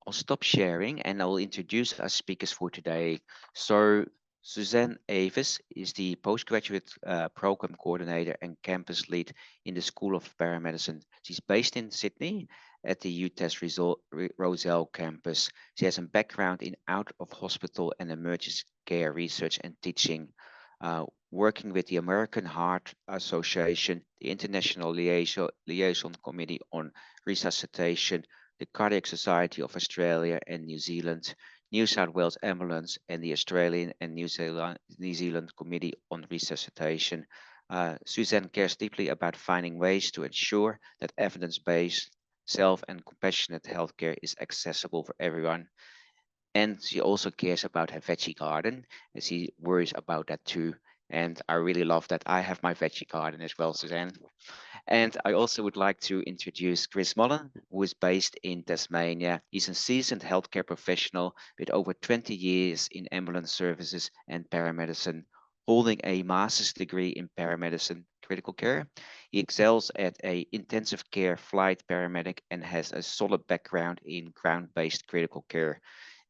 I'll stop sharing and I'll introduce our speakers for today. So Suzanne Avis is the postgraduate program coordinator and campus lead in the School of Paramedicine. She's based in Sydney at the UTAS Roselle campus. She has a background in out of hospital and emergency care research and teaching, working with the American Heart Association, the International Liaison Committee on Resuscitation, the Cardiac Society of Australia and New Zealand, New South Wales Ambulance, and the Australian and New Zealand Committee on Resuscitation. Suzanne cares deeply about finding ways to ensure that evidence-based, self and compassionate healthcare is accessible for everyone. And she also cares about her veggie garden, and she worries about that too. And I really love that I have my veggie garden as well, Suzanne. And I also would like to introduce Chris Mullen, who is based in Tasmania. He's a seasoned healthcare professional with over 20 years in ambulance services and paramedicine, holding a master's degree in paramedicine critical care. He excels at a intensive care flight paramedic and has a solid background in ground-based critical care.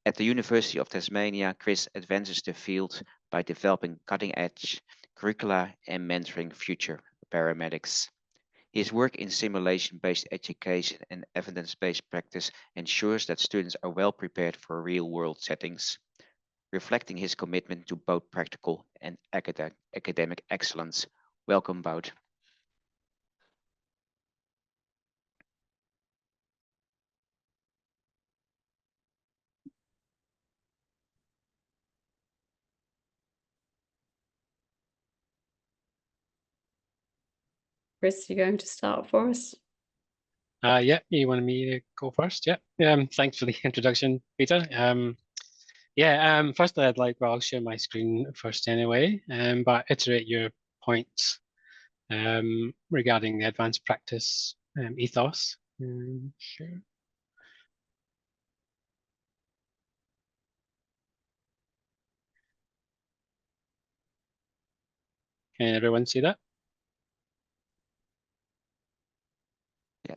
At the University of Tasmania, Chris advances the field by developing cutting-edge curricula and mentoring future paramedics. His work in simulation-based education and evidence-based practice ensures that students are well prepared for real-world settings, reflecting his commitment to both practical and academic excellence. Welcome, Bout. Chris, you're going to start for us? Yeah, you wanted me to go first? Yeah. Thanks for the introduction, Peter. Firstly, I'll share my screen first anyway, but iterate your points regarding the advanced practice ethos. Sure. Can everyone see that? Yeah.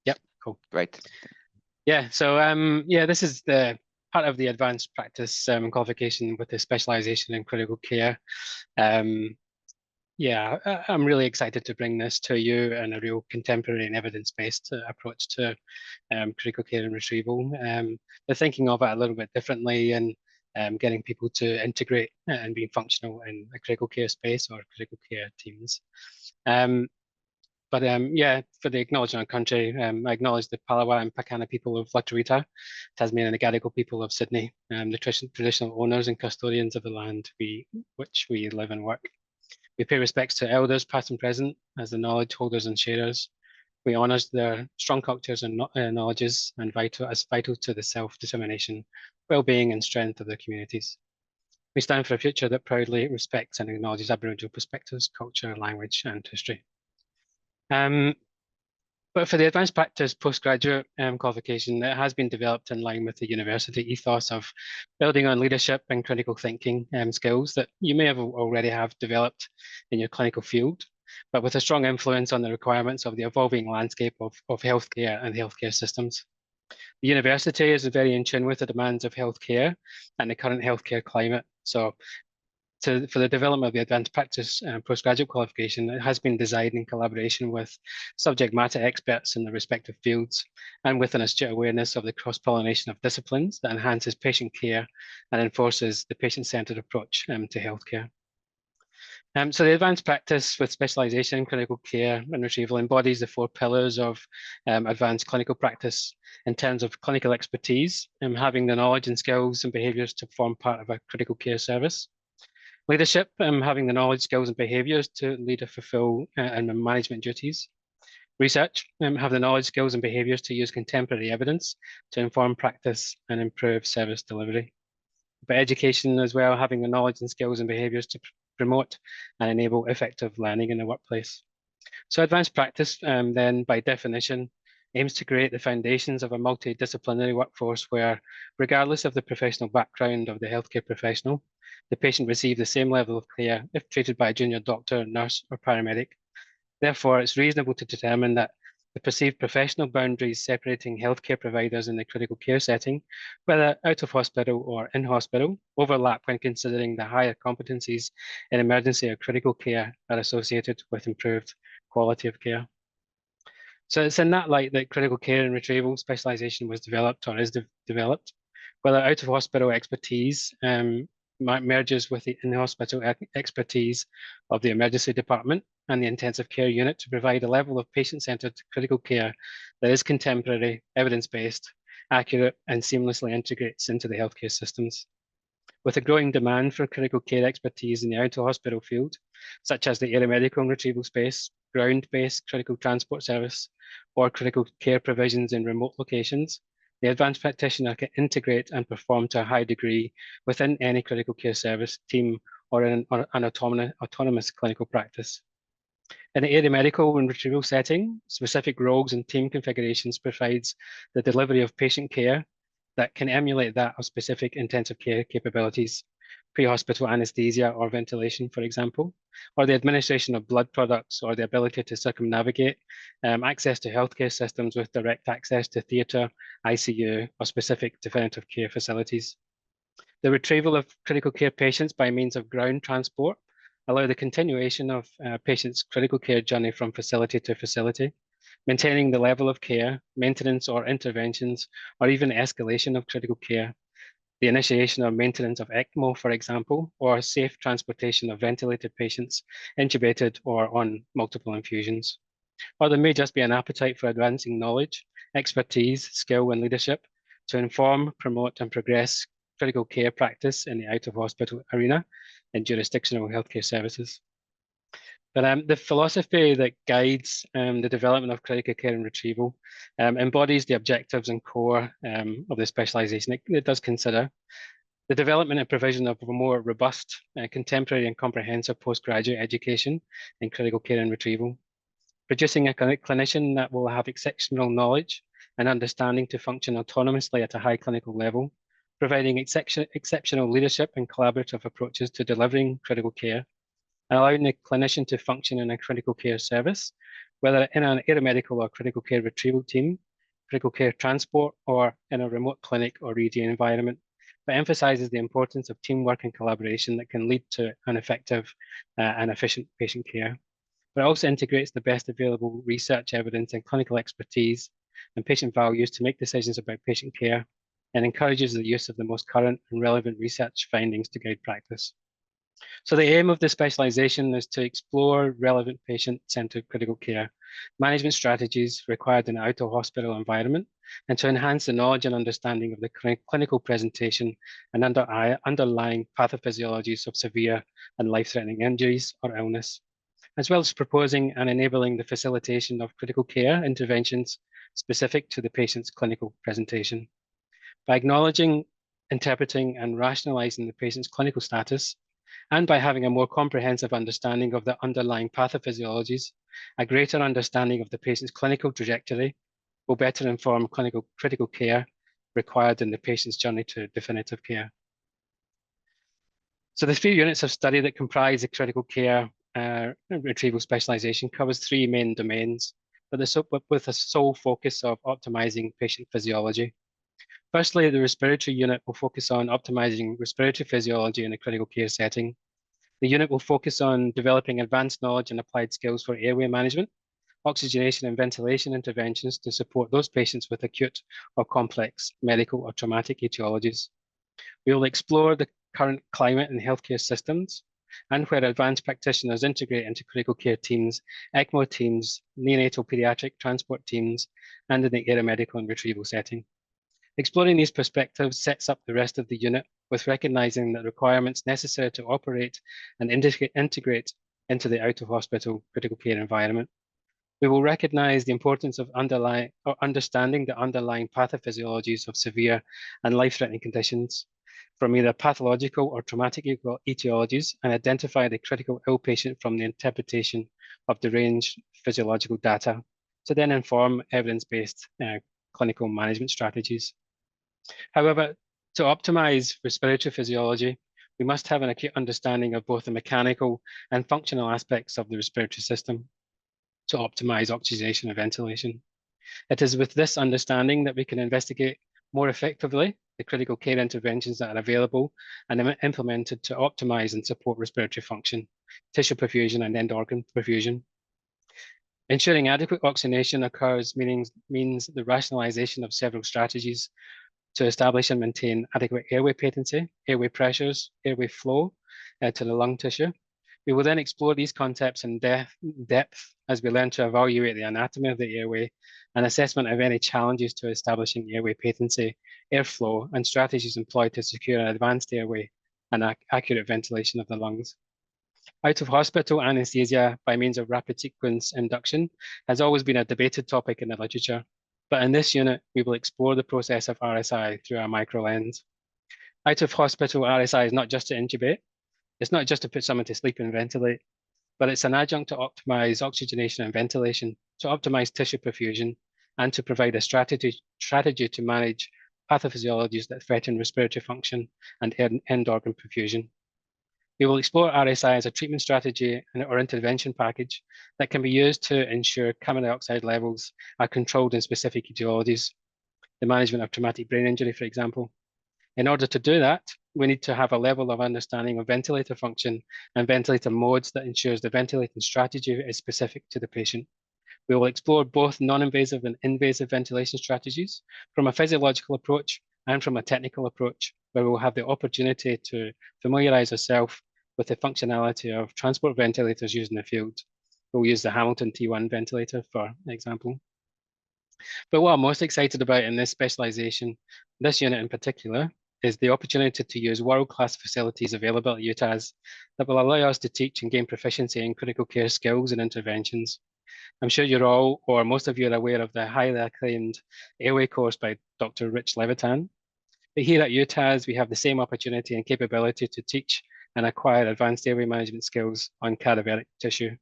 Yep, cool. Great. Yeah, so this is the part of the advanced practice qualification with the specialization in critical care. I'm really excited to bring this to you in a real contemporary and evidence-based approach to critical care and retrieval. They're thinking of it a little bit differently and getting people to integrate and being functional in a critical care space or critical care teams. For the acknowledgement of country, I acknowledge the Palawa and Pakana people of Latarita, Tasmania and the Gadigal people of Sydney, the traditional owners and custodians of the land which we live and work. We pay respects to elders, past and present, as the knowledge holders and sharers. We honour their strong cultures and knowledges and vital to the self-determination, well-being and strength of their communities. We stand for a future that proudly respects and acknowledges Aboriginal perspectives, culture, language and history. But for the advanced practice postgraduate qualification, it has been developed in line with the university ethos of building on leadership and critical thinking skills that you may have already developed in your clinical field, but with a strong influence on the requirements of the evolving landscape of healthcare and healthcare systems. The university is very in tune with the demands of healthcare and the current healthcare climate. So for the development of the advanced practice postgraduate qualification, it has been designed in collaboration with subject matter experts in the respective fields and with an astute awareness of the cross-pollination of disciplines that enhances patient care and enforces the patient-centered approach to healthcare. So the advanced practice with specialization in critical care and retrieval embodies the 4 pillars of advanced clinical practice in terms of clinical expertise, having the knowledge and skills and behaviors to form part of a critical care service. Leadership, having the knowledge, skills and behaviors to lead or fulfill and management duties. Research, have the knowledge, skills and behaviors to use contemporary evidence to inform practice and improve service delivery. But education as well, having the knowledge and skills and behaviors to promote and enable effective learning in the workplace. So advanced practice then by definition aims to create the foundations of a multidisciplinary workforce where, regardless of the professional background of the healthcare professional, the patient receives the same level of care if treated by a junior doctor, nurse or paramedic. Therefore, it's reasonable to determine that the perceived professional boundaries separating healthcare providers in the critical care setting, whether out of hospital or in hospital, overlap when considering the higher competencies in emergency or critical care are associated with improved quality of care. So it's in that light that critical care and retrieval specialisation was developed or is developed, whether out of hospital expertise merges with the in-hospital expertise of the emergency department and the intensive care unit to provide a level of patient-centred critical care that is contemporary, evidence-based, accurate, and seamlessly integrates into the healthcare systems. With a growing demand for critical care expertise in the out-of-hospital field, such as the aeromedical and retrieval space, ground-based critical transport service, or critical care provisions in remote locations, the advanced practitioner can integrate and perform to a high degree within any critical care service team or in an autonomous clinical practice. In the aeromedical and retrieval setting, specific roles and team configurations provides the delivery of patient care that can emulate that of specific intensive care capabilities, pre-hospital anesthesia or ventilation, for example, or the administration of blood products or the ability to circumnavigate access to healthcare systems with direct access to theatre, ICU, or specific definitive care facilities. The retrieval of critical care patients by means of ground transport allow the continuation of patients' critical care journey from facility to facility, maintaining the level of care, maintenance or interventions, or even escalation of critical care, the initiation or maintenance of ECMO, for example, or safe transportation of ventilated patients, intubated or on multiple infusions. Or there may just be an appetite for advancing knowledge, expertise, skill, and leadership to inform, promote, and progress critical care practice in the out-of-hospital arena in jurisdictional healthcare services. But the philosophy that guides the development of critical care and retrieval embodies the objectives and core of the specialisation. It does consider the development and provision of a more robust, contemporary and comprehensive postgraduate education in critical care and retrieval, producing a clinician that will have exceptional knowledge and understanding to function autonomously at a high clinical level, providing exceptional leadership and collaborative approaches to delivering critical care, and allowing the clinician to function in a critical care service, whether in an aeromedical or critical care retrieval team, critical care transport, or in a remote clinic or region environment, but emphasises the importance of teamwork and collaboration that can lead to an effective and efficient patient care. But it also integrates the best available research evidence and clinical expertise and patient values to make decisions about patient care, and encourages the use of the most current and relevant research findings to guide practice. So the aim of the specialisation is to explore relevant patient-centred critical care management strategies required in an out-of-hospital environment, and to enhance the knowledge and understanding of the clinical presentation and underlying pathophysiologies of severe and life-threatening injuries or illness, as well as proposing and enabling the facilitation of critical care interventions specific to the patient's clinical presentation. By acknowledging, interpreting, and rationalising the patient's clinical status, and by having a more comprehensive understanding of the underlying pathophysiologies, a greater understanding of the patient's clinical trajectory will better inform critical care required in the patient's journey to definitive care. So the 3 units of study that comprise the critical care retrieval specialisation covers 3 main domains, but with a sole focus of optimising patient physiology. Firstly, the respiratory unit will focus on optimising respiratory physiology in a critical care setting. The unit will focus on developing advanced knowledge and applied skills for airway management, oxygenation and ventilation interventions to support those patients with acute or complex medical or traumatic etiologies. We will explore the current climate in healthcare systems and where advanced practitioners integrate into critical care teams, ECMO teams, neonatal pediatric transport teams, and in the aeromedical and retrieval setting. Exploring these perspectives sets up the rest of the unit with recognizing the requirements necessary to operate and integrate into the out-of-hospital critical care environment. We will recognize the importance of understanding the underlying pathophysiologies of severe and life-threatening conditions from either pathological or traumatic etiologies, and identify the critical ill patient from the interpretation of the range physiological data to then inform evidence-based clinical management strategies. However, to optimize respiratory physiology, we must have an acute understanding of both the mechanical and functional aspects of the respiratory system. to optimize oxygenation and ventilation. It is with this understanding that we can investigate more effectively the critical care interventions that are available and implemented to optimize and support respiratory function, tissue perfusion, and end organ perfusion. Ensuring adequate oxygenation occurs means the rationalization of several strategies to establish and maintain adequate airway patency, airway pressures, airway flow to the lung tissue. We will then explore these concepts in depth as we learn to evaluate the anatomy of the airway and assessment of any challenges to establishing airway patency, airflow, and strategies employed to secure an advanced airway and accurate ventilation of the lungs. Out of hospital anesthesia by means of rapid sequence induction has always been a debated topic in the literature, but in this unit, we will explore the process of RSI through a micro lens. Out of hospital RSI is not just to intubate, it's not just to put someone to sleep and ventilate, but it's an adjunct to optimize oxygenation and ventilation, to optimize tissue perfusion, and to provide a strategy to manage pathophysiologies that threaten respiratory function and end organ perfusion. We will explore RSI as a treatment strategy or intervention package that can be used to ensure carbon dioxide levels are controlled in specific etiologies, the management of traumatic brain injury, for example. In order to do that, we need to have a level of understanding of ventilator function and ventilator modes that ensures the ventilating strategy is specific to the patient. We will explore both non-invasive and invasive ventilation strategies from a physiological approach and from a technical approach, where we will have the opportunity to familiarize ourselves with the functionality of transport ventilators used in the field. We'll use the Hamilton T1 ventilator, for example. But what I'm most excited about in this specialization, this unit in particular, is the opportunity to use world-class facilities available at UTAS that will allow us to teach and gain proficiency in critical care skills and interventions. I'm sure you're all, or most of you are aware of the highly acclaimed airway course by Dr. Rich Levitan. But here at UTAS, we have the same opportunity and capability to teach and acquire advanced airway management skills on cadaveric tissue.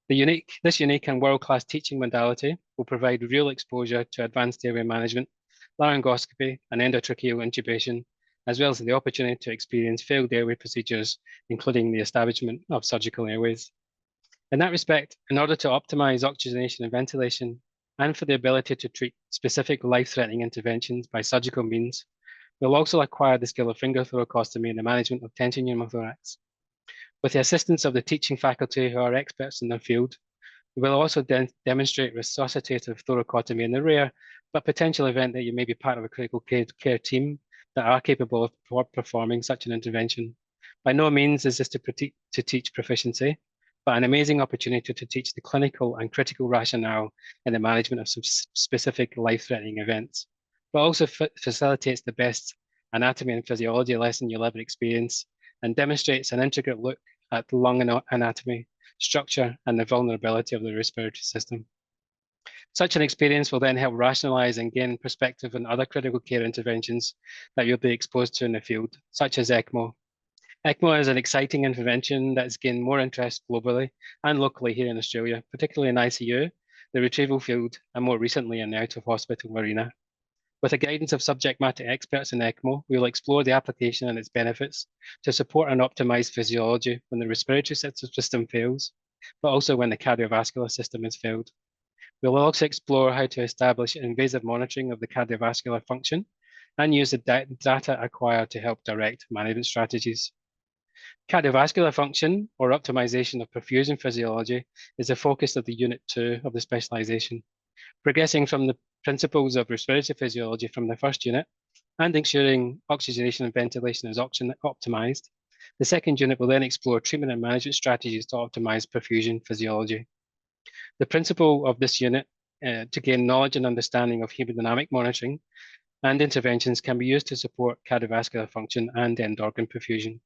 This unique and world-class teaching modality will provide real exposure to advanced airway management, laryngoscopy, and endotracheal intubation, as well as the opportunity to experience failed airway procedures, including the establishment of surgical airways. In that respect, in order to optimize oxygenation and ventilation, and for the ability to treat specific life-threatening interventions by surgical means, we'll also acquire the skill of finger thoracostomy and the management of tension pneumothorax. With the assistance of the teaching faculty who are experts in their field, we will also demonstrate resuscitative thoracotomy in the rare but potential event that you may be part of a critical care team that are capable of performing such an intervention. By no means is this to teach proficiency, but an amazing opportunity to teach the clinical and critical rationale in the management of some specific life-threatening events, but also facilitates the best anatomy and physiology lesson you'll ever experience and demonstrates an intricate look at the lung anatomy, structure, and the vulnerability of the respiratory system. Such an experience will then help rationalize and gain perspective on other critical care interventions that you'll be exposed to in the field, such as ECMO. ECMO is an exciting intervention that's gained more interest globally and locally here in Australia, particularly in ICU, the retrieval field, and more recently in the out-of-hospital arena. With the guidance of subject matter experts in ECMO, we will explore the application and its benefits to support and optimize physiology when the respiratory system fails, but also when the cardiovascular system has failed. We will also explore how to establish invasive monitoring of the cardiovascular function and use the data acquired to help direct management strategies. Cardiovascular function, or optimization of perfusion physiology, is the focus of the Unit 2 of the specialization. Progressing from the principles of respiratory physiology from the first unit and ensuring oxygenation and ventilation is optimized, the second unit will then explore treatment and management strategies to optimize perfusion physiology. The principle of this unit to gain knowledge and understanding of hemodynamic monitoring and interventions can be used to support cardiovascular function and end organ perfusion.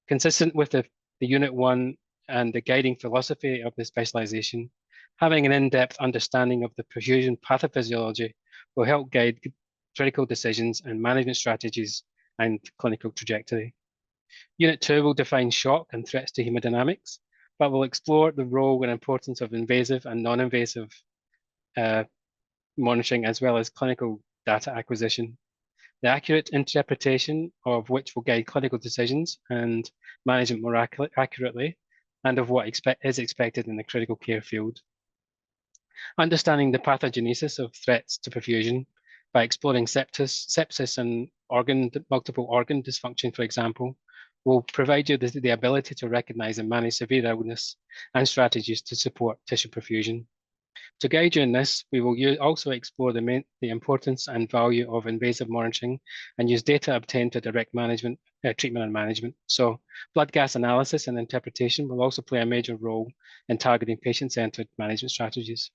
Consistent with the Unit 1 and the guiding philosophy of the specialization, having an in-depth understanding of the perfusion pathophysiology will help guide critical decisions and management strategies and clinical trajectory. Unit 2 will define shock and threats to hemodynamics, but will explore the role and importance of invasive and non-invasive monitoring, as well as clinical data acquisition. The accurate interpretation of which will guide clinical decisions and management more accurately, and of what is expected in the critical care field. Understanding the pathogenesis of threats to perfusion by exploring sepsis and multiple organ dysfunction, for example, will provide you the ability to recognize and manage severe illness and strategies to support tissue perfusion. To guide you in this, we will also explore the importance and value of invasive monitoring and use data obtained to direct treatment and management. So blood gas analysis and interpretation will also play a major role in targeting patient-centered management strategies.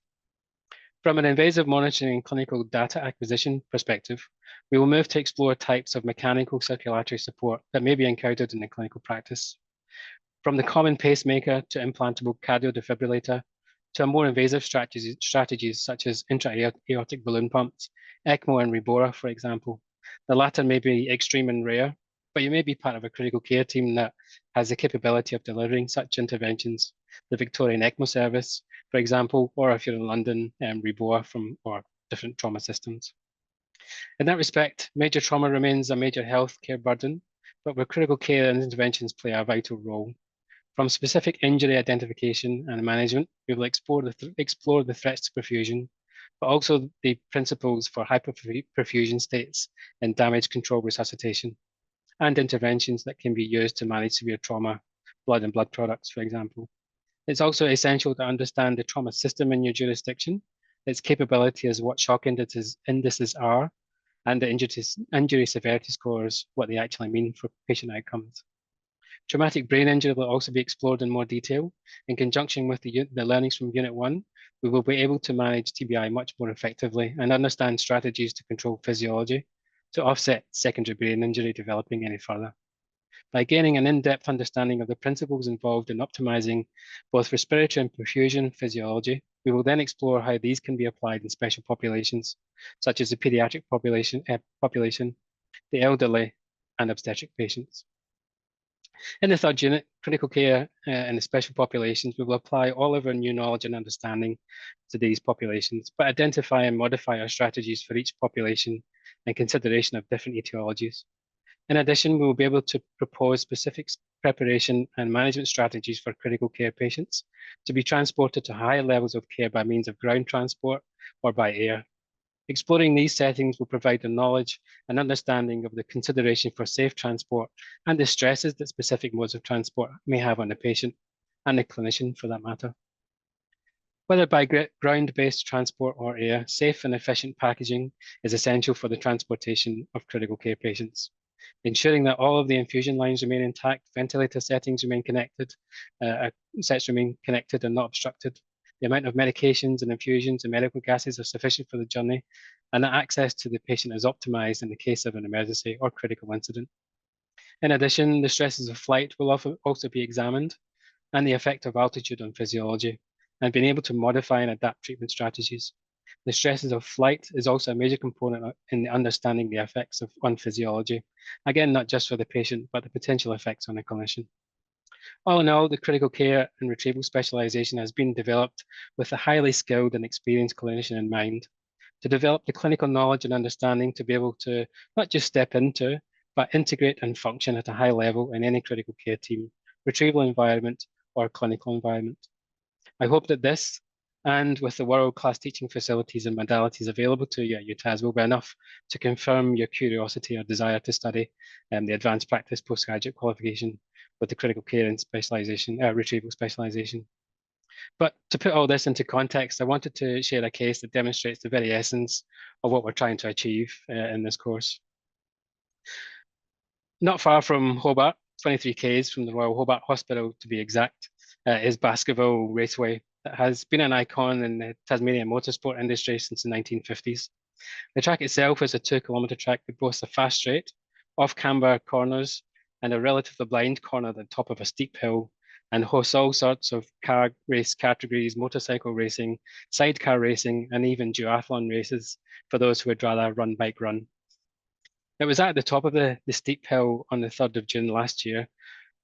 From an invasive monitoring and clinical data acquisition perspective, we will move to explore types of mechanical circulatory support that may be encountered in the clinical practice. From the common pacemaker to implantable cardiodefibrillator, to more invasive strategies such as intra-aortic balloon pumps, ECMO and Rebora, for example. The latter may be extreme and rare, but you may be part of a critical care team that has the capability of delivering such interventions. The Victorian ECMO service, for example, or if you're in London, Rebora or different trauma systems. In that respect, major trauma remains a major healthcare burden, but where critical care and interventions play a vital role. From specific injury identification and management, we will explore the threats to perfusion, but also the principles for hyperperfusion states and damage control resuscitation, and interventions that can be used to manage severe trauma, blood and blood products, for example. It's also essential to understand the trauma system in your jurisdiction, its capability as what shock indices are, and the injury severity scores, what they actually mean for patient outcomes. Traumatic brain injury will also be explored in more detail. In conjunction with the learnings from Unit 1, we will be able to manage TBI much more effectively and understand strategies to control physiology to offset secondary brain injury developing any further. By gaining an in-depth understanding of the principles involved in optimizing both respiratory and perfusion physiology, we will then explore how these can be applied in special populations, such as the pediatric population, the elderly, and obstetric patients. In the third unit, critical care in the special populations, we will apply all of our new knowledge and understanding to these populations, but identify and modify our strategies for each population in consideration of different etiologies. In addition, we will be able to propose specific preparation and management strategies for critical care patients to be transported to higher levels of care by means of ground transport or by air. Exploring these settings will provide the knowledge and understanding of the consideration for safe transport and the stresses that specific modes of transport may have on the patient and the clinician for that matter. Whether by ground-based transport or air, safe and efficient packaging is essential for the transportation of critical care patients. Ensuring that all of the infusion lines remain intact, ventilator settings remain connected, sets remain connected and not obstructed. The amount of medications and infusions and medical gases are sufficient for the journey, and that access to the patient is optimized in the case of an emergency or critical incident. In addition, the stresses of flight will also be examined, and the effect of altitude on physiology, and being able to modify and adapt treatment strategies. The stresses of flight is also a major component in understanding the effects on physiology. Again, not just for the patient, but the potential effects on the clinician. All in all, the critical care and retrieval specialization has been developed with a highly skilled and experienced clinician in mind to develop the clinical knowledge and understanding to be able to not just step into, but integrate and function at a high level in any critical care team, retrieval environment, or clinical environment. I hope that this, and with the world-class teaching facilities and modalities available to you at UTAS, will be enough to confirm your curiosity or desire to study the advanced practice postgraduate qualification with the critical care and retrieval specialization. But to put all this into context, I wanted to share a case that demonstrates the very essence of what we're trying to achieve in this course. Not far from Hobart, 23 k's from the Royal Hobart Hospital to be exact, is Baskerville Raceway, that has been an icon in the Tasmanian motorsport industry since the 1950s. The track itself is a 2-kilometre track that boasts a fast straight, off-camber corners, and a relatively blind corner at the top of a steep hill, and hosts all sorts of car race categories, motorcycle racing, sidecar racing, and even duathlon races for those who would rather run, bike, run. It was at the top of the steep hill on the 3rd of June last year,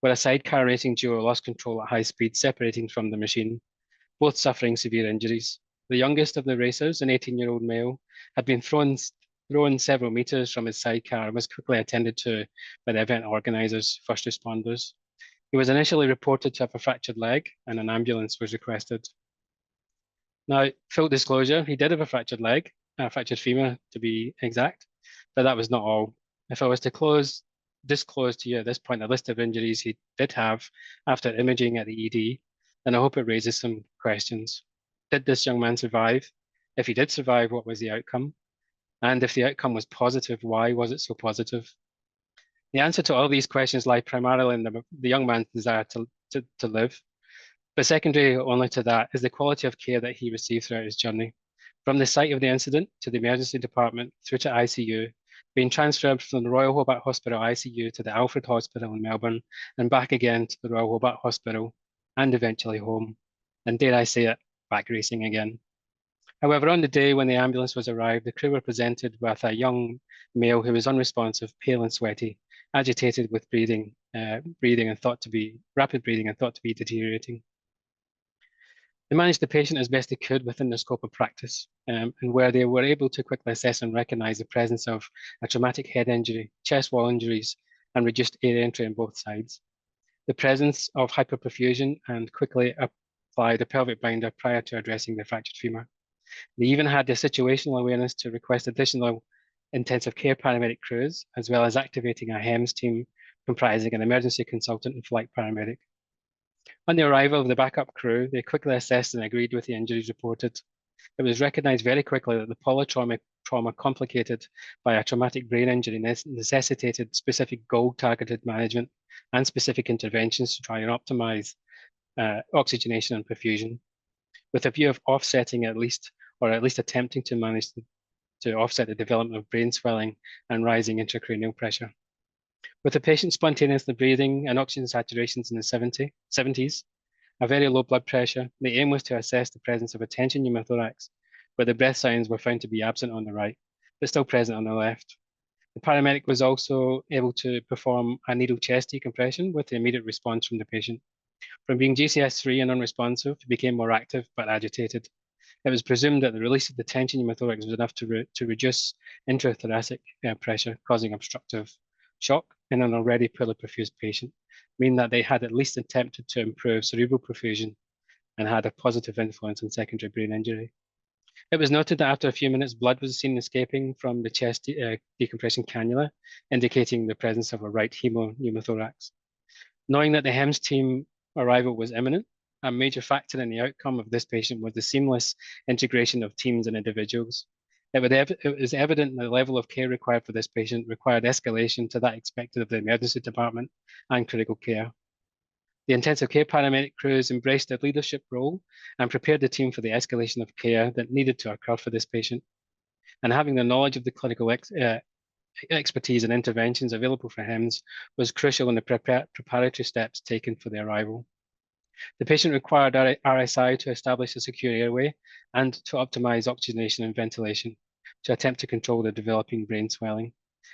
where a sidecar racing duo lost control at high speed, separating from the machine, both suffering severe injuries. The youngest of the racers, an 18-year-old male, had been thrown several meters from his sidecar and was quickly attended to by the event organisers, first responders. He was initially reported to have a fractured leg, and an ambulance was requested. Now, full disclosure, he did have a fractured leg, a fractured femur to be exact, but that was not all. If I was to disclose to you at this point a list of injuries he did have after imaging at the ED, then I hope it raises some questions. Did this young man survive? If he did survive, what was the outcome? And if the outcome was positive, why was it so positive? The answer to all these questions lie primarily in the young man's desire to live. But secondary only to that is the quality of care that he received throughout his journey. From the site of the incident to the emergency department through to ICU, being transferred from the Royal Hobart Hospital ICU to the Alfred Hospital in Melbourne and back again to the Royal Hobart Hospital and eventually home. And dare I say it, back racing again. However, on the day when the ambulance was arrived, the crew were presented with a young male who was unresponsive, pale and sweaty, agitated with breathing and thought to be rapid breathing and thought to be deteriorating. They managed the patient as best they could within their scope of practice, and where they were able to quickly assess and recognize the presence of a traumatic head injury, chest wall injuries, and reduced air entry on both sides. The presence of hyperperfusion and quickly applied a pelvic binder prior to addressing the fractured femur. They even had the situational awareness to request additional intensive care paramedic crews, as well as activating a HEMS team comprising an emergency consultant and flight paramedic. On the arrival of the backup crew, they quickly assessed and agreed with the injuries reported. It was recognized very quickly that the polytrauma complicated by a traumatic brain injury necessitated specific goal-targeted management and specific interventions to try and optimize oxygenation and perfusion, with a view of offsetting at least attempting to manage to offset the development of brain swelling and rising intracranial pressure. With the patient spontaneously breathing and oxygen saturations in the 70s, a very low blood pressure, the aim was to assess the presence of a tension pneumothorax, where the breath signs were found to be absent on the right, but still present on the left. The paramedic was also able to perform a needle chest decompression with the immediate response from the patient. From being GCS3 and unresponsive, he became more active but agitated. It was presumed that the release of the tension pneumothorax was enough to reduce intrathoracic pressure, causing obstructive shock in an already poorly perfused patient, meaning that they had at least attempted to improve cerebral perfusion and had a positive influence on secondary brain injury. It was noted that after a few minutes, blood was seen escaping from the chest decompression cannula, indicating the presence of a right pneumothorax. Knowing that the HEMS team arrival was imminent, a major factor in the outcome of this patient was the seamless integration of teams and individuals. It was evident that the level of care required for this patient required escalation to that expected of the emergency department and critical care. The intensive care paramedic crews embraced their leadership role and prepared the team for the escalation of care that needed to occur for this patient. And having the knowledge of the clinical expertise and interventions available for HEMS was crucial in the preparatory steps taken for the arrival. The patient required RSI to establish a secure airway and to optimize oxygenation and ventilation to attempt to control the developing brain swelling.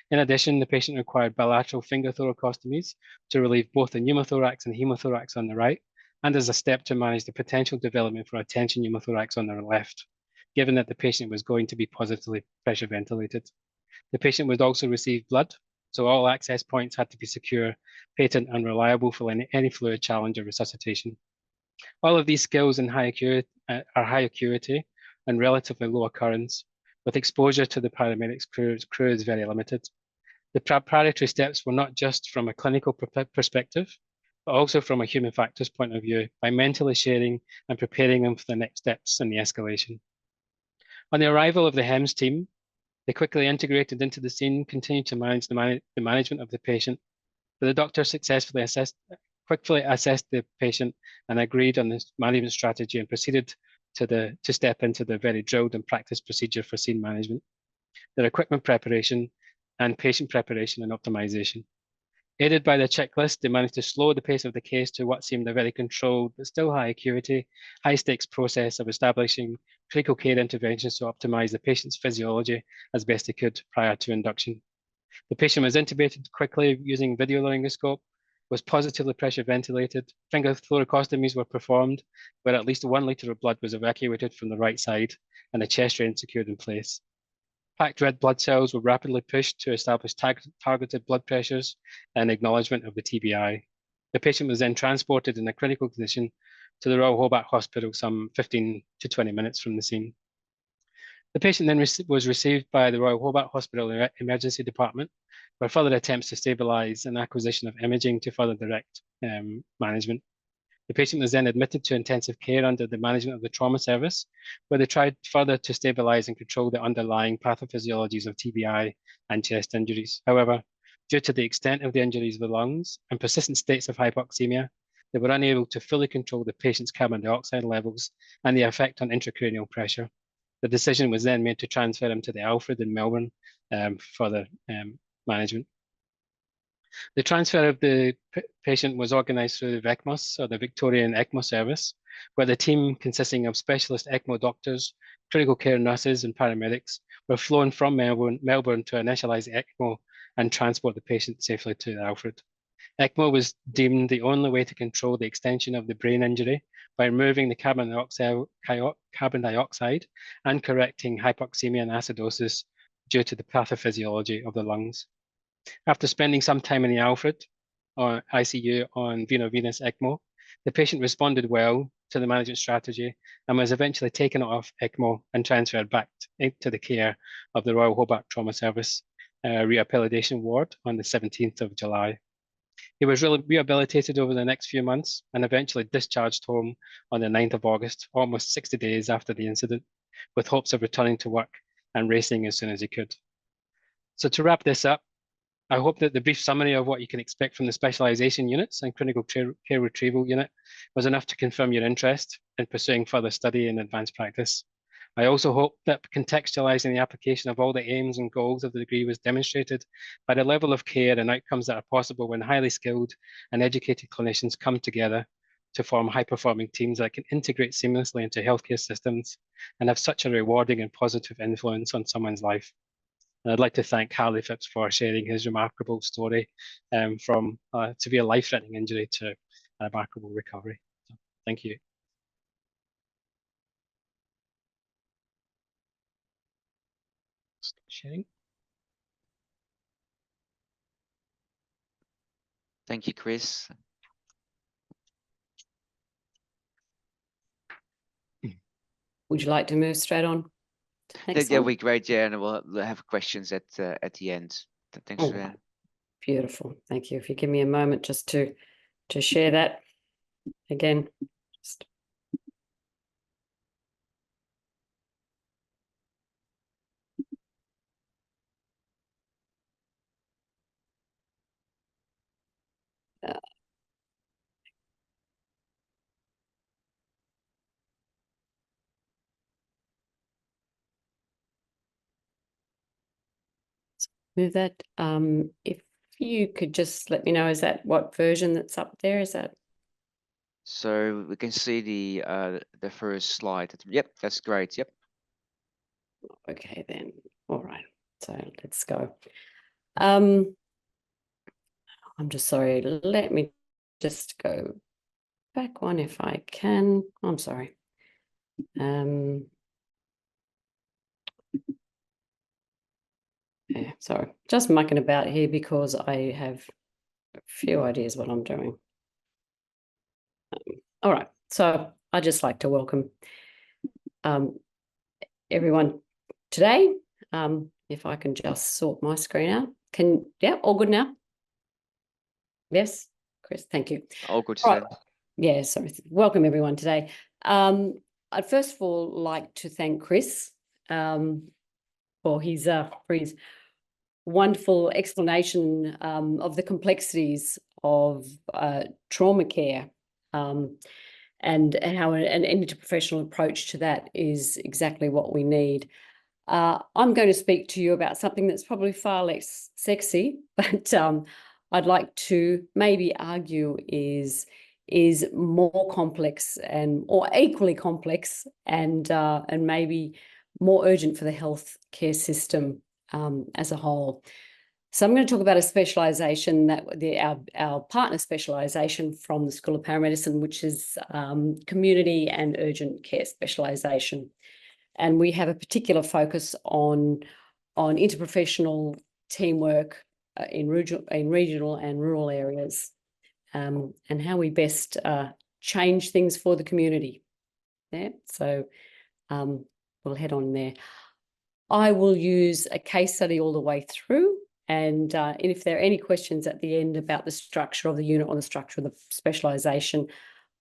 In addition, the patient required bilateral finger thoracostomies to relieve both the pneumothorax and hemothorax on the right, and as a step to manage the potential development for a tension pneumothorax on the left, given that the patient was going to be positively pressure ventilated. The patient would also receive blood, so all access points had to be secure, patent, and reliable for any fluid challenge or resuscitation. All of these skills are high acuity and relatively low occurrence, with exposure to the paramedics crew is very limited. The preparatory steps were not just from a clinical perspective, but also from a human factors point of view, by mentally sharing and preparing them for the next steps in the escalation. On the arrival of the HEMS team, they quickly integrated into the scene, continued to manage the management of the patient, but the doctor successfully quickly assessed the patient and agreed on this management strategy and proceeded to step into the very drilled and practiced procedure for scene management, their equipment preparation, and patient preparation and optimization. Aided by the checklist, they managed to slow the pace of the case to what seemed a very controlled but still high acuity, high stakes process of establishing critical care interventions to optimize the patient's physiology as best they could prior to induction. The patient was intubated quickly using video laryngoscope, was positively pressure ventilated, finger thoracostomies were performed, where at least 1 liter of blood was evacuated from the right side and a chest drain secured in place. Packed red blood cells were rapidly pushed to establish targeted blood pressures and acknowledgement of the TBI. The patient was then transported in a critical condition to the Royal Hobart Hospital, some 15 to 20 minutes from the scene. The patient then was received by the Royal Hobart Hospital Emergency Department, where further attempts to stabilise and acquisition of imaging to further direct management. The patient was then admitted to intensive care under the management of the trauma service, where they tried further to stabilise and control the underlying pathophysiologies of TBI and chest injuries. However, due to the extent of the injuries of the lungs and persistent states of hypoxemia, they were unable to fully control the patient's carbon dioxide levels and the effect on intracranial pressure. The decision was then made to transfer him to the Alfred in Melbourne for the management. The transfer of the patient was organised through the VECMOS, or the Victorian ECMO Service, where the team consisting of specialist ECMO doctors, critical care nurses and paramedics were flown from Melbourne to initialise the ECMO and transport the patient safely to the Alfred. ECMO was deemed the only way to control the extension of the brain injury by removing the carbon dioxide and correcting hypoxemia and acidosis due to the pathophysiology of the lungs. After spending some time in the Alfred or ICU on veno-venous ECMO, the patient responded well to the management strategy and was eventually taken off ECMO and transferred back into the care of the Royal Hobart Trauma Service rehabilitation ward on the 17th of July. He was rehabilitated over the next few months and eventually discharged home on the 9th of August, almost 60 days after the incident, with hopes of returning to work and racing as soon as he could. So to wrap this up, I hope that the brief summary of what you can expect from the specialisation units and critical care retrieval unit was enough to confirm your interest in pursuing further study in advanced practice. I also hope that contextualising the application of all the aims and goals of the degree was demonstrated by the level of care and outcomes that are possible when highly skilled and educated clinicians come together to form high-performing teams that can integrate seamlessly into healthcare systems and have such a rewarding and positive influence on someone's life. And I'd like to thank Harley Phipps for sharing his remarkable story from severe life-threatening injury to a remarkable recovery. So, thank you. Stop sharing. Thank you, Chris. Would you like to move straight on? That'll be great, yeah, and we'll have questions at the end. Thanks for that. Beautiful, thank you. If you give me a moment just to share that again. Move that. If you could just let me know, is that what version that's up there? Is that? So we can see the first slide. Yep, that's great. Yep. Okay then. All right. So let's go. I'm just sorry. Let me just go back one if I can. I'm sorry. Yeah, sorry, just mucking about here because I have a few ideas what I'm doing. All right, so I'd just like to welcome everyone today. If I can just sort my screen out. Yeah, all good now? Yes, Chris, thank you. All good. Right. Yeah, sorry. Welcome everyone today. I'd first of all like to thank Chris for his wonderful explanation of the complexities of trauma care and how an interprofessional approach to that is exactly what we need. I'm going to speak to you about something that's probably far less sexy, but I'd like to maybe argue is more complex or equally complex and maybe more urgent for the healthcare system as a whole. So I'm going to talk about a specialisation that our partner specialisation from the School of Paramedicine, which is community and urgent care specialisation. And we have a particular focus on interprofessional teamwork in regional and rural areas. and how we best change things for the community. Yeah, so we'll head on there. I will use a case study all the way through, and if there are any questions at the end about the structure of the unit or the structure of the specialisation,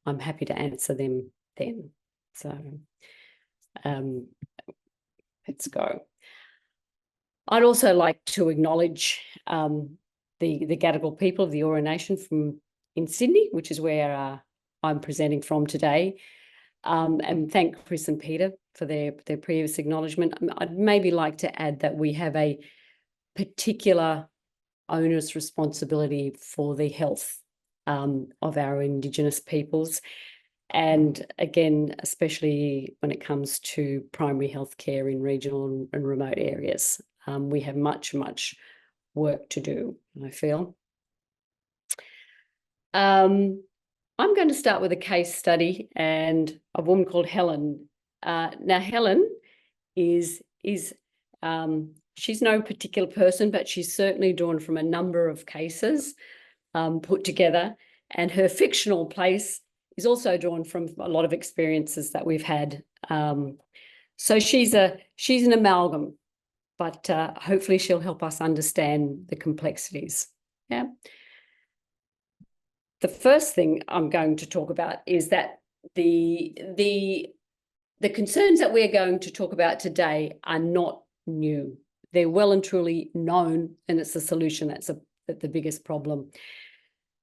I'm happy to answer them then. So let's go. I'd also like to acknowledge the Gadigal people of the Eora Nation in Sydney, which is where I'm presenting from today, and thank Chris and Peter for their previous acknowledgement. I'd maybe like to add that we have a particular onus responsibility for the health of our Indigenous peoples, and again, especially when it comes to primary health care in regional and remote areas. We have much work to do, I feel. I'm going to start with a case study and a woman called Helen. Now, Helen is she's no particular person, but she's certainly drawn from a number of cases put together, and her fictional place is also drawn from a lot of experiences that we've had. So she's an amalgam, but hopefully she'll help us understand the complexities. Yeah. The first thing I'm going to talk about is that the concerns that we're going to talk about today are not new. They're well and truly known, and it's the solution that's the biggest problem.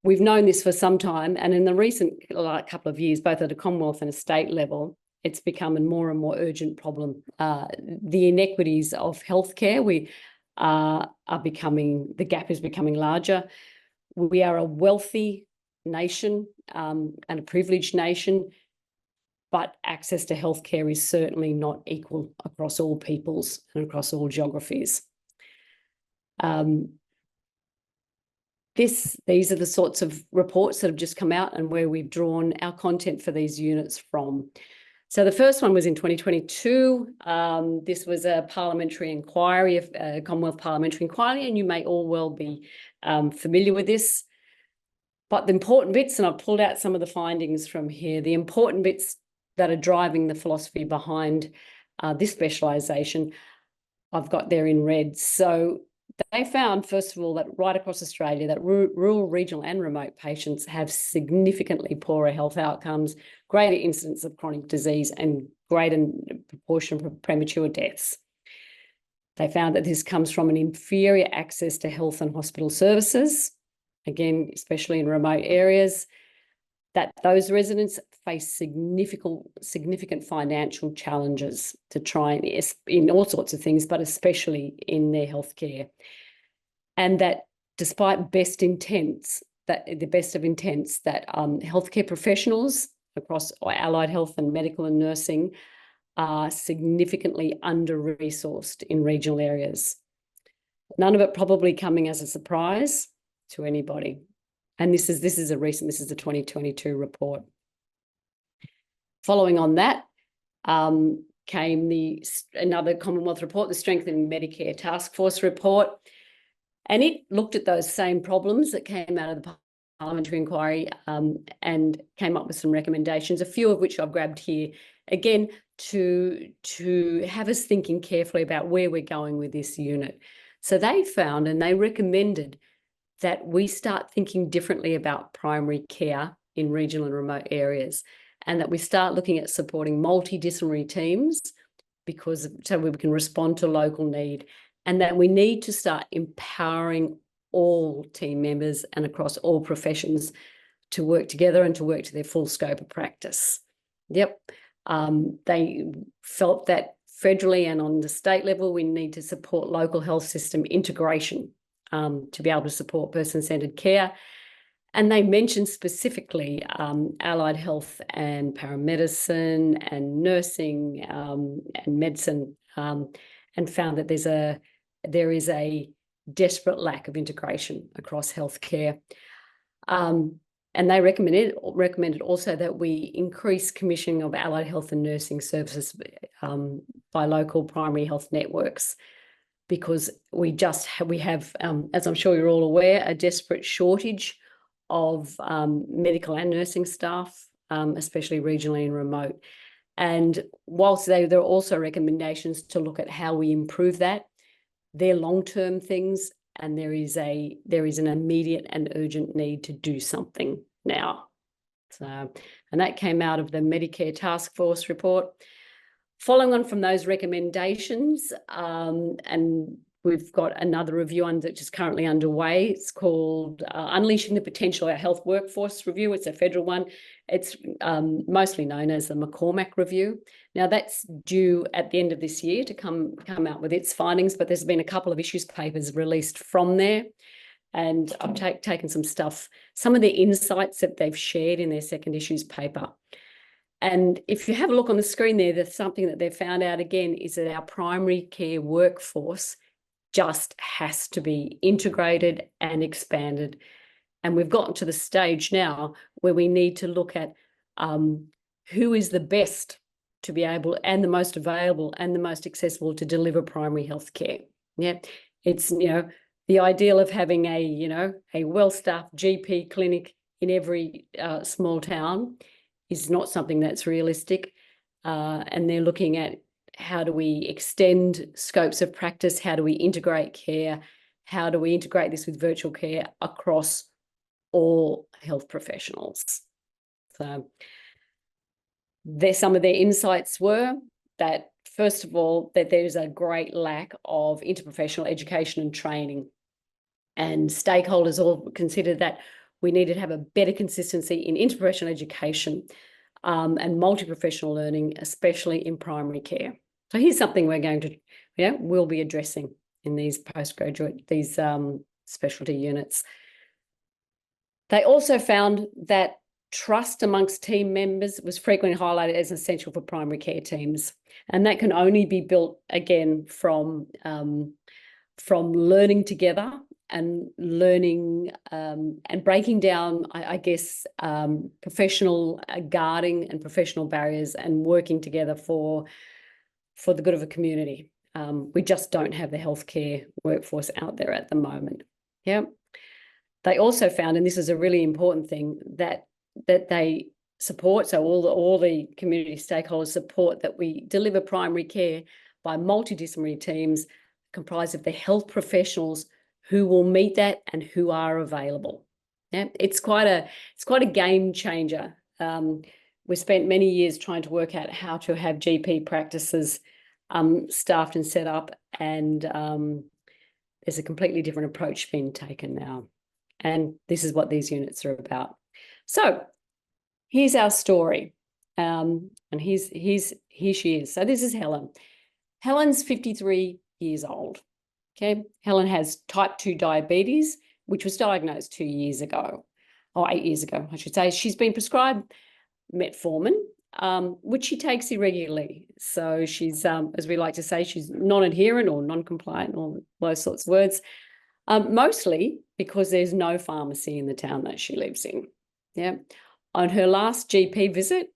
We've known this for some time, and in the recent couple of years, both at a Commonwealth and a state level, it's become a more and more urgent problem. The inequities of healthcare the gap is becoming larger. We are a wealthy nation and a privileged nation, but access to healthcare is certainly not equal across all peoples and across all geographies. These are the sorts of reports that have just come out and where we've drawn our content for these units from. So the first one was in 2022. This was a parliamentary inquiry, a Commonwealth parliamentary inquiry, and you may all well be familiar with this. But the important bits, and I've pulled out some of the findings from here, the important bits that are driving the philosophy behind this specialisation, I've got there in red. So they found, first of all, that right across Australia, that rural, regional and remote patients have significantly poorer health outcomes, greater incidence of chronic disease and greater proportion of premature deaths. They found that this comes from an inferior access to health and hospital services, again, especially in remote areas, that those residents face significant financial challenges to try and, in all sorts of things, but especially in their healthcare. And that despite the best of intents, that healthcare professionals across allied health and medical and nursing are significantly under-resourced in regional areas. None of it probably coming as a surprise to anybody. And this is the 2022 report. Following on that came another Commonwealth report, the Strengthening Medicare Task Force report, and it looked at those same problems that came out of the parliamentary inquiry and came up with some recommendations, a few of which I've grabbed here, again, to have us thinking carefully about where we're going with this unit. So they found and they recommended that we start thinking differently about primary care in regional and remote areas, and that we start looking at supporting multidisciplinary teams so we can respond to local need, and that we need to start empowering all team members and across all professions to work together and to work to their full scope of practice. Yep. They felt that federally and on the state level, we need to support local health system integration to be able to support person-centred care. And they mentioned specifically allied health and paramedicine and nursing and medicine, and found that there is a desperate lack of integration across healthcare. And they recommended also that we increase commissioning of allied health and nursing services by local primary health networks, because we have, as I'm sure you're all aware, a desperate shortage of medical and nursing staff, especially regionally and remote. And whilst there are also recommendations to look at how we improve that, they're long-term things, and there is an immediate and urgent need to do something now. So, and that came out of the Medicare Task Force report. Following on from those recommendations, and we've got another review which is currently underway. It's called Unleashing the Potential of Our Health Workforce Review. It's a federal one. It's mostly known as the McCormack Review. Now, that's due at the end of this year to come out with its findings, but there's been a couple of issues papers released from there. And I've taken some of the insights that they've shared in their second issues paper. And if you have a look on the screen there, there's something that they've found out again is that our primary care workforce just has to be integrated and expanded. And we've gotten to the stage now where we need to look at who is the best to be able, and the most available and the most accessible to deliver primary health care. Yeah, it's, the ideal of having a well-staffed GP clinic in every small town is not something that's realistic. And they're looking at how do we extend scopes of practice? How do we integrate care? How do we integrate this with virtual care across all health professionals? So some of their insights were that, first of all, that there's a great lack of interprofessional education and training. And stakeholders all considered that we needed to have a better consistency in interprofessional education and multi-professional learning, especially in primary care. So here's something we're going to, we'll be addressing in these specialty units. They also found that trust amongst team members was frequently highlighted as essential for primary care teams. And that can only be built, again, from learning together and learning and breaking down, I guess, professional guarding and professional barriers and working together for the good of a community. We just don't have the healthcare workforce out there at the moment. Yeah. They also found, and this is a really important thing, that they support, so all the community stakeholders support that we deliver primary care by multidisciplinary teams comprised of the health professionals who will meet that and who are available. Yeah, it's quite a game changer. We spent many years trying to work out how to have GP practices staffed and set up, and there's a completely different approach being taken now. And this is what these units are about. So here's our story. And here she is. So this is Helen. Helen's 53 years old. Okay. Helen has type 2 diabetes, which was diagnosed 2 years ago, or 8 years ago, I should say. She's been prescribed metformin, which she takes irregularly. So she's, as we like to say, she's non-adherent or non-compliant, or those sorts of words, mostly because there's no pharmacy in the town that she lives in. Yeah. On her last GP visit,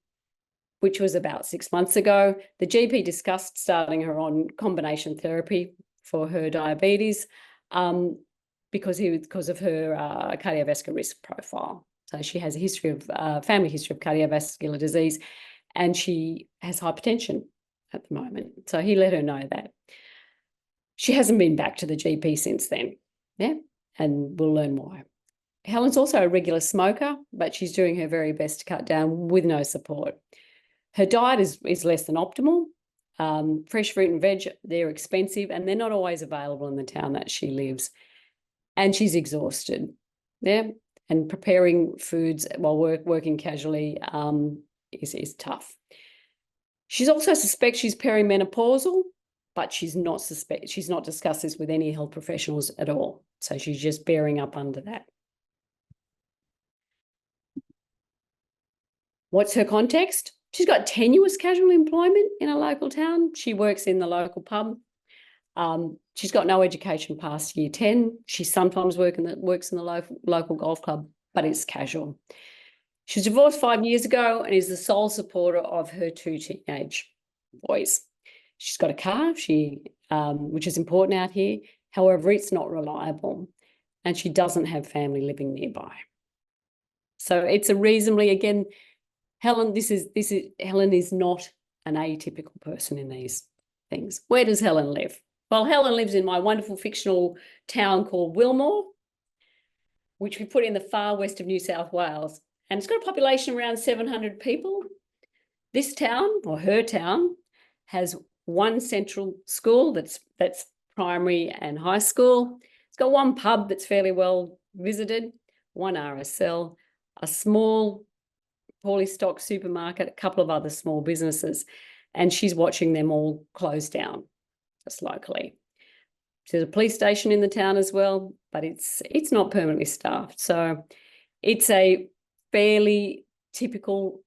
which was about 6 months ago, the GP discussed starting her on combination therapy for her diabetes because of her cardiovascular risk profile. So she has a history of family history of cardiovascular disease, and she has hypertension at the moment. So he let her know that. She hasn't been back to the GP since then. Yeah, and we'll learn why. Helen's also a regular smoker, but she's doing her very best to cut down with no support. Her diet is less than optimal. Fresh fruit and veg, they're expensive, and they're not always available in the town that she lives. And she's exhausted. Yeah, and preparing foods while working casually is tough. She's also suspects she's perimenopausal, but she's not discussed this with any health professionals at all. So she's just bearing up under that. What's her context? She's got tenuous casual employment in a local town. She works in the local pub. She's got no education past year 10. She sometimes works in the local golf club, but it's casual. She was divorced 5 years ago and is the sole supporter of her 2 teenage boys. She's got a car, which is important out here. However, it's not reliable, and she doesn't have family living nearby. So it's a reasonably, again, Helen is not an atypical person in these things. Where does Helen live? Well, Helen lives in my wonderful fictional town called Wilmore, which we put in the far west of New South Wales. And it's got a population around 700 people. This town, or her town, has one central school that's primary and high school. It's got one pub that's fairly well visited, one RSL, a small poorly stocked supermarket, a couple of other small businesses, and she's watching them all close down just locally. There's a police station in the town as well, but it's not permanently staffed. So it's a fairly typical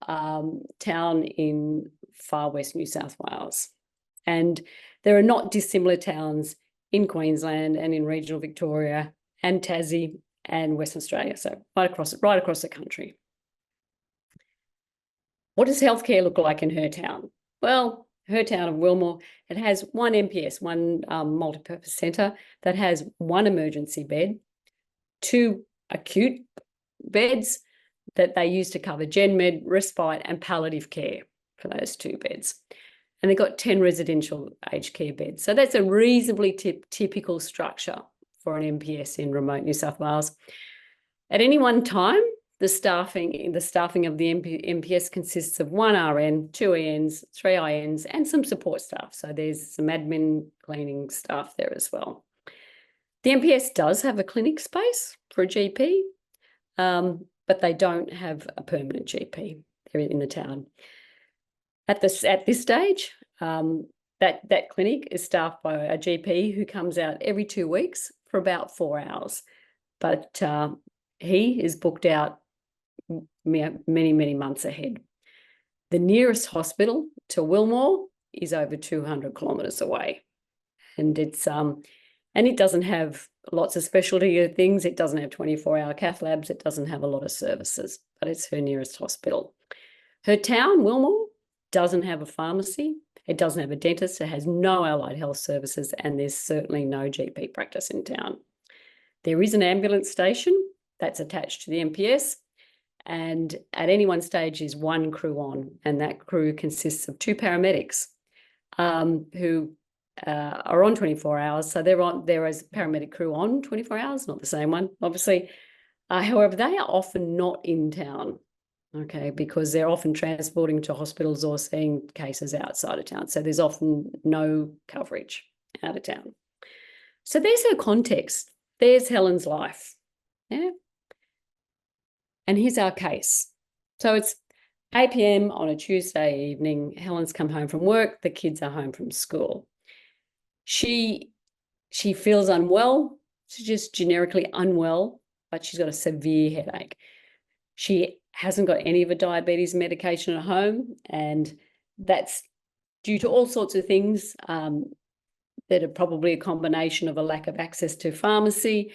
town in far west New South Wales. And there are not dissimilar towns in Queensland and in regional Victoria and Tassie and Western Australia, so right across the country. What does healthcare look like in her town? Well, her town of Wilmore, it has one MPS, one multi-purpose centre that has one emergency bed, 2 acute beds that they use to cover gen med, respite and palliative care for those 2 beds. And they've got 10 residential aged care beds. So that's a reasonably typical structure for an MPS in remote New South Wales. At any one time, the staffing of the MPS consists of 1 RN, 2 ENs, 3 INs, and some support staff. So there's some admin cleaning staff there as well. The MPS does have a clinic space for a GP, but they don't have a permanent GP there in the town. At this stage, that clinic is staffed by a GP who comes out every 2 weeks for about 4 hours, but he is booked out many, many months ahead. The nearest hospital to Wilmore is over 200 kilometres away, and it doesn't have lots of specialty things. It doesn't have 24-hour cath labs. It doesn't have a lot of services, but it's her nearest hospital. Her town, Wilmore, doesn't have a pharmacy. It doesn't have a dentist. It has no allied health services, and there's certainly no GP practice in town. There is an ambulance station that's attached to the MPS, and at any one stage is 1 crew on, and that crew consists of 2 paramedics who are on 24 hours. So there is a paramedic crew on 24 hours, not the same one, obviously. However, they are often not in town, okay, because they're often transporting to hospitals or seeing cases outside of town. So there's often no coverage out of town. So there's her context. There's Helen's life. Yeah. And here's our case. So it's 8 p.m. on a Tuesday evening. Helen's come home from work. The kids are home from school. She feels unwell. She's just generically unwell, but she's got a severe headache. She hasn't got any of her diabetes medication at home, and that's due to all sorts of things that are probably a combination of a lack of access to pharmacy,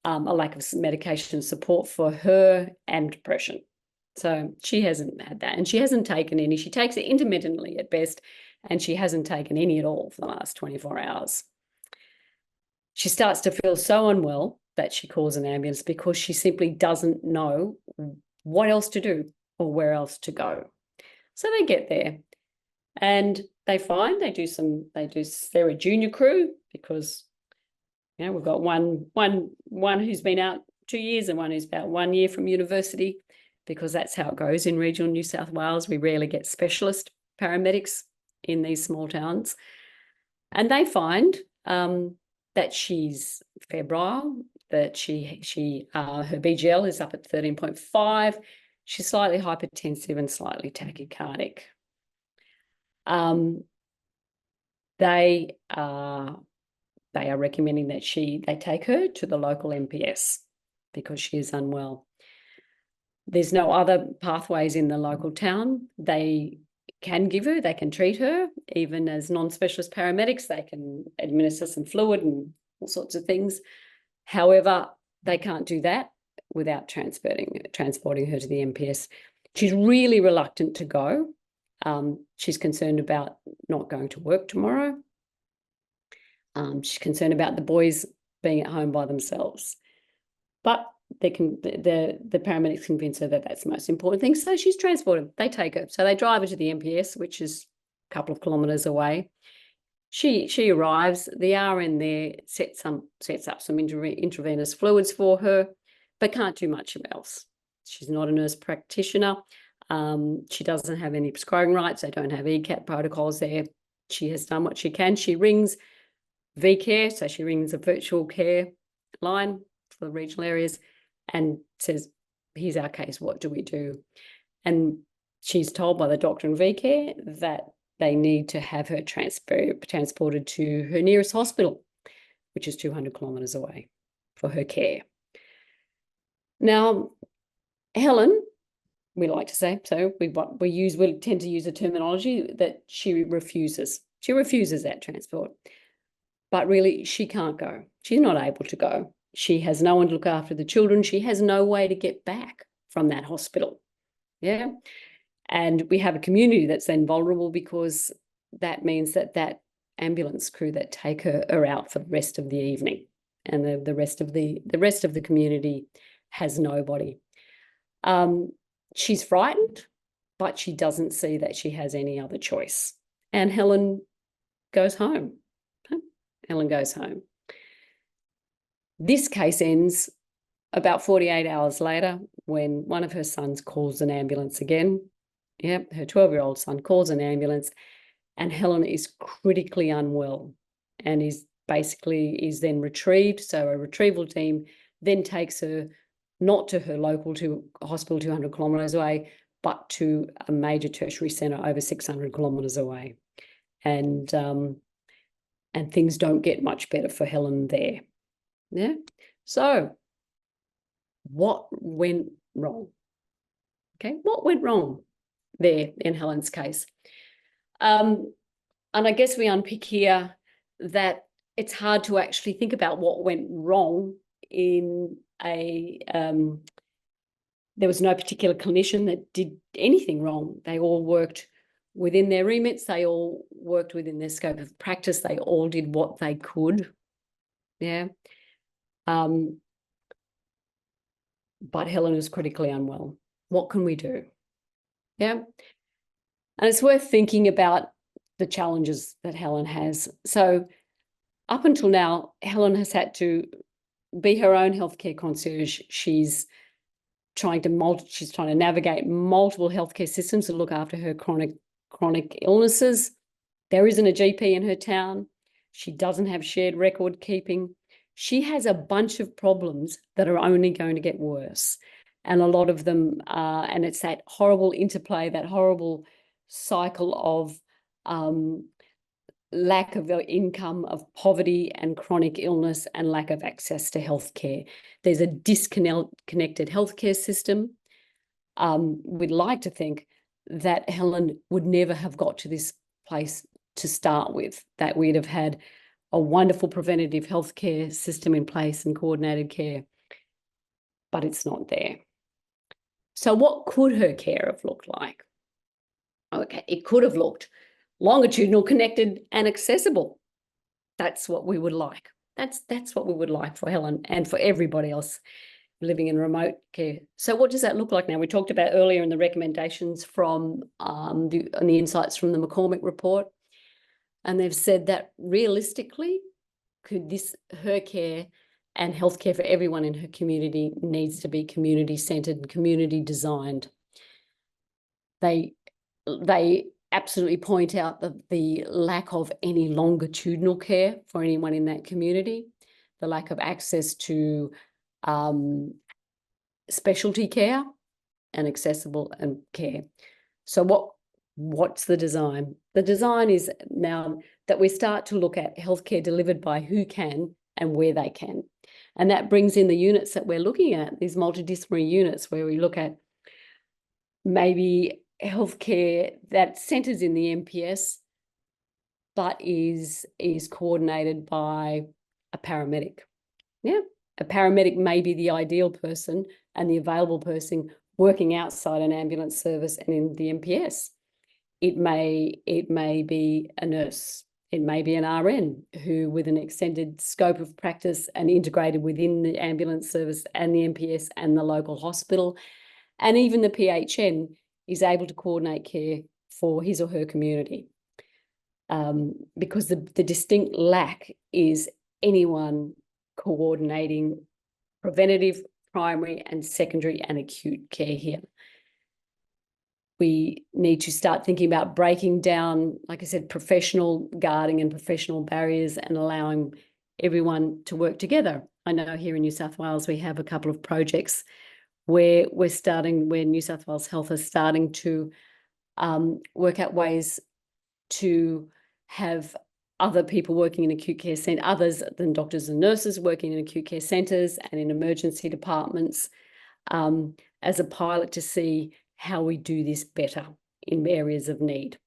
a lack of medication support for her, and depression. So she hasn't had that, and she hasn't taken any. She takes it intermittently at best, and she hasn't taken any at all for the last 24 hours. She starts to feel so unwell that she calls an ambulance because she simply doesn't know what else to do or where else to go. So they get there, and they're a junior crew because, you know, we've got one who's been out 2 years and one who's about 1 year from university, because that's how it goes in regional New South Wales. We rarely get specialist paramedics in these small towns. And they find that she's febrile, that her BGL is up at 13.5. She's slightly hypertensive and slightly tachycardic. They are recommending that they take her to the local MPS because she is unwell. There's no other pathways in the local town. They can treat her, even as non-specialist paramedics. They can administer some fluid and all sorts of things. However, they can't do that without transporting her to the MPS. She's really reluctant to go. She's concerned about not going to work tomorrow. She's concerned about the boys being at home by themselves. But the paramedics convince her that that's the most important thing. So she's transported. They take her. So they drive her to the MPS, which is a couple of kilometres away. She arrives. The RN there sets up some intravenous fluids for her, but can't do much else. She's not a nurse practitioner. She doesn't have any prescribing rights. They don't have ECAT protocols there. She has done what she can. She rings VCare, so she rings a virtual care line for the regional areas and says, here's our case, what do we do? And she's told by the doctor in VCare that they need to have her transported to her nearest hospital, which is 200 kilometres away, for her care. Now, Helen, we like to say, so we tend to use a terminology that she refuses. She refuses that transport. But really, she can't go. She's not able to go. She has no one to look after the children. She has no way to get back from that hospital. Yeah. And we have a community that's then vulnerable, because that means that that ambulance crew that take her are out for the rest of the evening, and the rest of the community has nobody. She's frightened, but she doesn't see that she has any other choice. And Helen goes home. Helen goes home. This case ends about 48 hours later, when one of her sons calls an ambulance again. Yep, her 12-year-old son calls an ambulance, and Helen is critically unwell and is then retrieved. So a retrieval team then takes her not to her local hospital 200 kilometres away, but to a major tertiary centre over 600 kilometres away. And things don't get much better for Helen there. Yeah. So what went wrong? Okay, what went wrong there in Helen's case? And I guess we unpick here that it's hard to actually think about what went wrong in there was no particular clinician that did anything wrong. They all worked within their remits. They all worked within their scope of practice. They all did what they could. Yeah. But Helen was critically unwell. What can we do? Yeah. And it's worth thinking about the challenges that Helen has. So up until now, Helen has had to be her own healthcare concierge. She's trying to navigate multiple healthcare systems to look after her chronic illnesses. There isn't a GP in her town. She doesn't have shared record keeping. She has a bunch of problems that are only going to get worse. And a lot of them and it's that horrible interplay, that horrible cycle of lack of income, of poverty and chronic illness, and lack of access to healthcare. There's a disconnected healthcare system. We'd like to think that Helen would never have got to this place to start with, that we'd have had a wonderful preventative healthcare system in place and coordinated care, but it's not there. So what could her care have looked like? Okay, it could have looked longitudinal, connected and accessible. That's what we would like. That's what we would like for Helen and for everybody else living in remote care. So what does that look like now? We talked about earlier in the recommendations from the insights from the McCormick report. And they've said that realistically, her care and healthcare for everyone in her community needs to be community-centred and community-designed. They absolutely point out the lack of any longitudinal care for anyone in that community, the lack of access to specialty care and accessible and care. So what's the design? The design is now that we start to look at healthcare delivered by who can and where they can. And that brings in the units that we're looking at, these multidisciplinary units where we look at maybe healthcare that centres in the MPS, but is coordinated by a paramedic. Yeah, a paramedic may be the ideal person and the available person working outside an ambulance service and in the MPS. It may be a nurse It may be an RN who, with an extended scope of practice and integrated within the ambulance service and the MPS and the local hospital, and even the PHN, is able to coordinate care for his or her community. Because the distinct lack is anyone coordinating preventative, primary and secondary and acute care here. We need to start thinking about breaking down, like I said, professional guarding and professional barriers and allowing everyone to work together. I know here in New South Wales, we have a couple of projects where New South Wales Health is starting to work out ways to have other people working in acute care centres, others than doctors and nurses working in acute care centres and in emergency departments, as a pilot to see how we do this better in areas of need.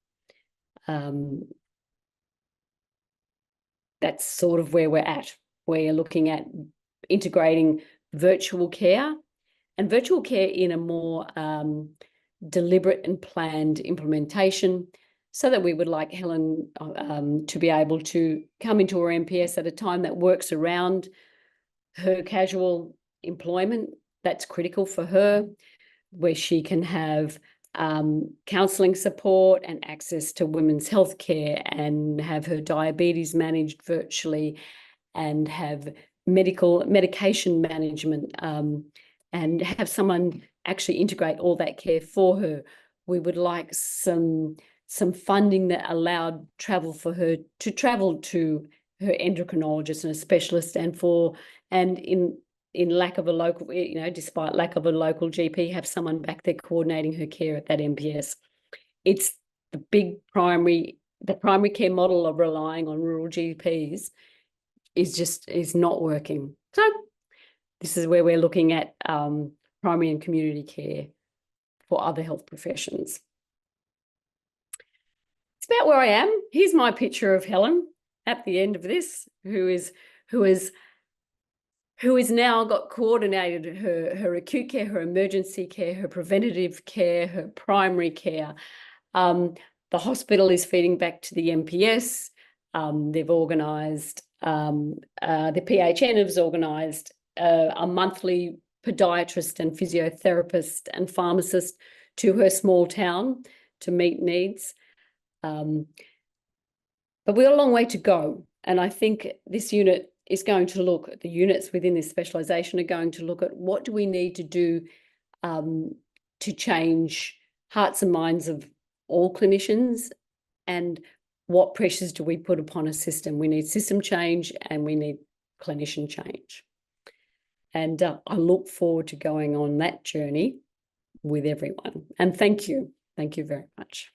That's sort of where we're at. We're looking at integrating virtual care, and virtual care in a more deliberate and planned implementation, so that we would like Helen to be able to come into her MPS at a time that works around her casual employment. That's critical for her, where she can have counselling support and access to women's health care and have her diabetes managed virtually and have medication management and have someone actually integrate all that care for her. We would like some funding that allowed travel for her to travel to her endocrinologist and a specialist, and in lack of a local, despite lack of a local GP, have someone back there coordinating her care at that MPS. It's the primary care model of relying on rural GPs is not working. So this is where we're looking at primary and community care for other health professions. It's about where I am. Here's my picture of Helen at the end of this, who has now got coordinated her acute care, her emergency care, her preventative care, her primary care. The hospital is feeding back to the MPS. They've organised, the PHN has organised a monthly podiatrist and physiotherapist and pharmacist to her small town to meet needs. But we've got a long way to go. And I think this unit is going to look at the units within this specialisation are going to look at what do we need to do to change hearts and minds of all clinicians, and what pressures do we put upon a system. We need system change and we need clinician change. And I look forward to going on that journey with everyone. And thank you. Thank you very much.